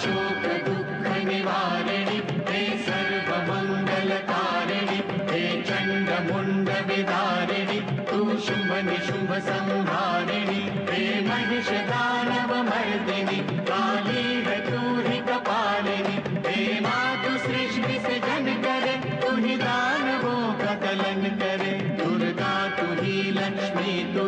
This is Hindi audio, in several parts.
शोक दुःख निवारिणि हे सर्वमङ्गलकारिणि हे चण्डमुण्ड विदारिणि तू शुम्भ निशुम्भ संहारिणि हे महिषदानवमर्दिनि काली है तू ही कपालिनि हे मातु सृष्टि से जन करे तू ही दानवों का दलन करे दुर्गा तू ही लक्ष्मी तू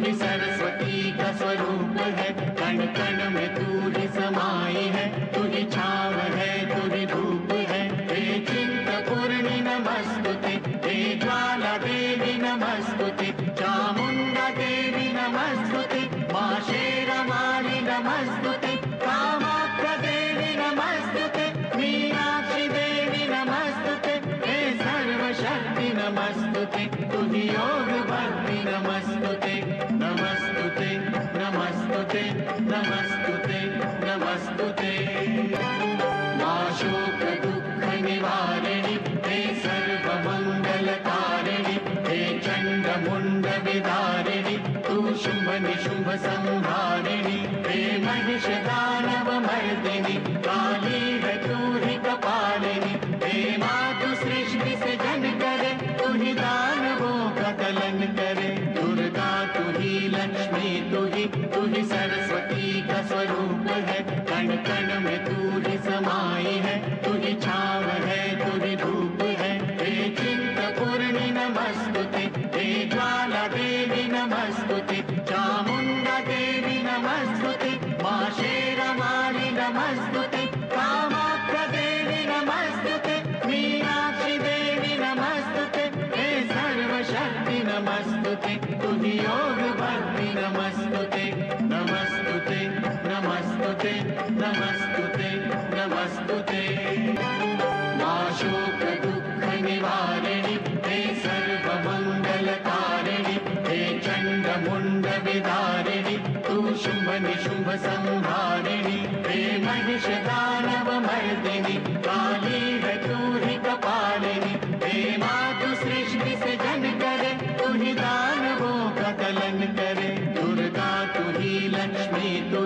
ही सरस्वती का स्वरूप है कण कण में तू ही समाई है तू ही छाव है तू ही धूप है हे चिंतपूर्णि नमस्तुते हे ज्वाला देवी नमस्तुते चामुंडा देवी नमस्तुते मां शेरवाली नमस्तुते कामाख्या देवी नमस्तुते मीनाक्षी देवी नमस्तुते हे सर्वशक्ति नमस्तुते तू ही योग भक्ति नमस्तुते नमस्तुते नमस्तुते नमस्तुते नमस्तुते मां शोक दुःख निवारिणि हे सर्वमङ्गलकारिणि हे चण्डमुण्ड विदारिणि तू शुम्भ निशुम्भ संहारिणि हे महिषदानवमर्दिनि काली है तू ही कपालिनि हे मातु सृष्टि से जन करे तू ही दानवों का दलन करे दुर्गा तू ही लक्ष्मी तू ही सरस्वती का स्वरूप है कण कण में तू ही समाई है तू ही छाव है तू ही धूप है हे चिंतपूर्णि नमस्तुते हे ज्वाला देवी नमस्तुते चामुंडा देवी नमस्तुते मां शेरवाली नमस्तुते कामाख्या देवी नमस्तुते मीनाक्षी देवी नमस्तुते हे सर्वशक्ति नमस्तुते तू ही योग भक्ति नमस्तुते नमस्तुते नमस्तुते नमस्तुते नमस्तुते मां शोक दुःख निवारिणि हे सर्वमङ्गलकारिणि हे चण्डमुण्ड विदारिणि तू शुम्भ निशुम्भ संहारिणि हे महिषदानवमर्दिनि काली है तू ही कपालिनि हे मातु सृष्टि से जन करे तू ही दानवों का दलन करे दुर्गा तू ही लक्ष्मी तू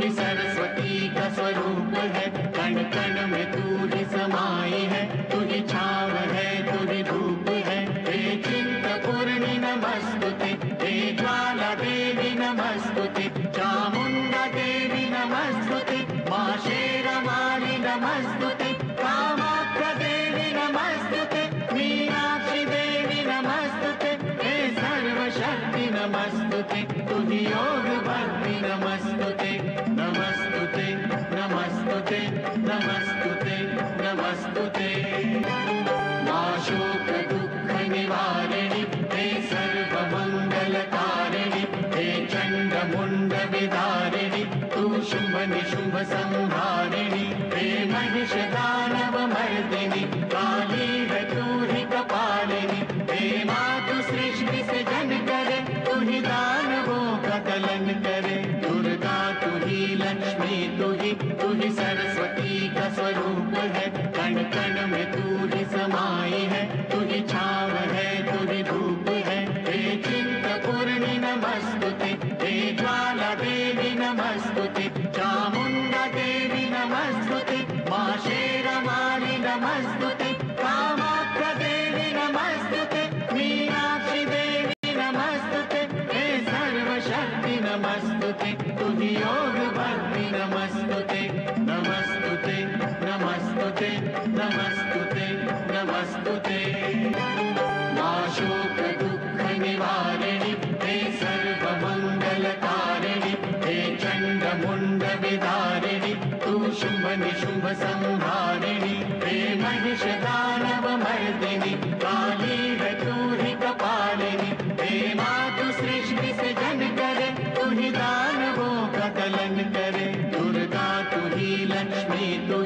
ही सरस्वती का स्वरूप है कण कण में तू ही समाई है तू ही छाव है तू ही धूप है हे चिंतपूर्णि नमस्तुते हे ज्वाला देवी नमस्तुते चामुंडा देवी नमस्तुते मां शेरवाली नमस्तुते कामाख्या देवी नमस्तुते मीनाक्षी देवी नमस्तुते हे सर्वशक्ति नमस्तुते तू ही योग भक्ति नमस्तुते नमस्तुते नमस्तुते नमस्तुते नमस्तुते मां शोक दुःख निवारिणि हे सर्वमङ्गलकारिणि हे चण्डमुण्ड विदारिणि तू शुम्भ निशुम्भ संहारिणि हे महिषदानवमर्दिनि काली है तू ही कपालिनि हे मातु सृष्टि से जन करे तू ही दानवों का दलन करे दुर्गा तू ही लक्ष्मी तू ही सरस्वती का स्वरूप है कण कण में तू ही समाई है तू ही छाव है तू ही धूप है हे चिंतपूर्णि नमस्तुते हे ज्वाला देवी नमस्तुते चामुंडा देवी नमस्तुते मां शेरवाली नमस्तुते कामाख्या देवी नमस्तुते मीनाक्षी देवी नमस्तुते हे सर्वशक्ति नमस्तुते तू ही योग भक्ति नमस्तुते नमस्तुते नमस्तुते नमस्तुते नमस्तुते मां शोक दुःख निवारिणि हे सर्वमङ्गलकारिणि हे चण्डमुण्ड विदारिणि तू शुम्भ निशुम्भ संहारिणि हे महिषदानवमर्दिनि काली है तू ही कपालिनि हे मातु सृष्टि से जन करे तू ही दानवों का दलन करे दुर्गा तू ही लक्ष्मी तू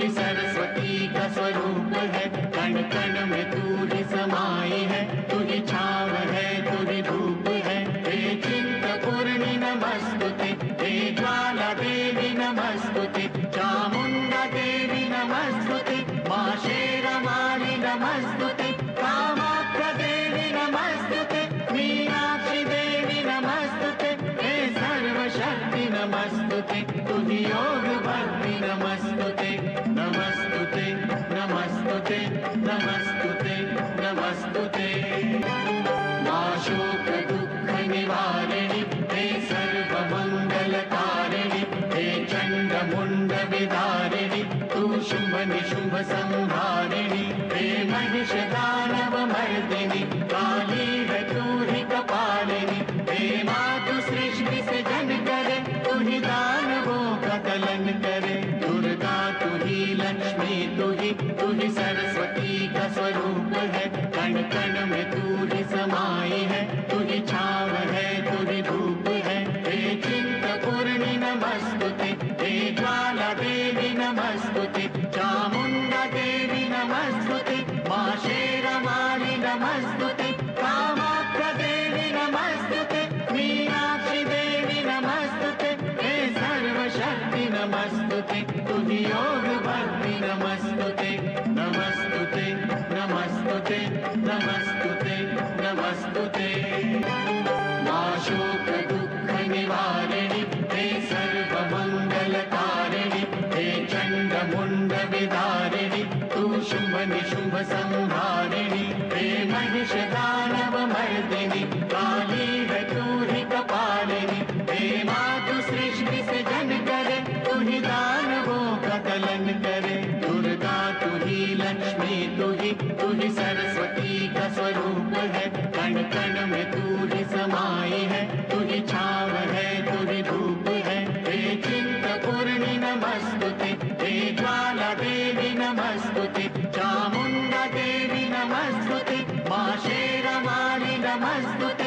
ही सरस्वती का स्वरूप है कण कण में तू ही समाई है तू ही छाव है तू ही धूप है हे चिंतपूर्णि नमस्तुते हे ज्वाला देवी नमस्तुते चामुंडा देवी नमस्तुते मां शेरवाली नमस्तुते कामाख्या देवी नमस्तुते मीनाक्षी देवी नमस्तुते हे सर्वशक्ति नमस्तुते, तू ही योग भक्ति नमस्तुते, नमस्तुते, नमस्तुते, नमस्तुते, नमस्तुते। मां शोक दुःख निवारिणि, हे सर्वमङ्गलकारिणि, हे चण्डमुण्ड विदारिणि, तू शुम्भ निशुम्भ संहारिणि, हे महिष दानव मर्दिनि, काली है तू ही कपालिनी, हे मातु सृष्टि से जन करे, तू ही दानवों का दलन करे। दुर्गा तू ही लक्ष्मी तू ही सरस्वती का स्वरूप है, कण कण में तू ही समाई है, तू ही छाव है, तू ही धूप है। हे चिंतपूर्णि नमस्तुते, हे ज्वाला देवी नमस्तुते, चामुंडा देवी नमस्तुते, मां शेरवाली नमस्तुते, कामाख्या देवी नमस्तुते, मीनाक्षी देवी नमस्तुते, हे सर्वशक्ति नमस्तुते, तू ही योग भक्ति नमस्तुते, नमस्तुते, नमस्तुते, नमस्तुते, नमस्तुते। मां शोक दुःख निवारिणि, हे सर्वमङ्गलकारिणि, हे चण्डमुण्ड विदारिणि, तू शुम्भ निशुम्भ संहारिणि, हे महिष दानव मर्दिनि, काली है तू ही कपालिनी, हे मातु सृष्टि से जन करे, तू ही दानवों का दलन करे। दुर्गा तू ही लक्ष्मी तू ही सरस्वती का स्वरूप है, कण कण में तू ही समाई है, तू ही छाव है, तू ही धूप है। हे चिंतपूर्णि नमस्तुते, हे ज्वाला देवी नमस्तुते, चामुंडा देवी नमस्तुते, मां शेरवाली नमस्तुते,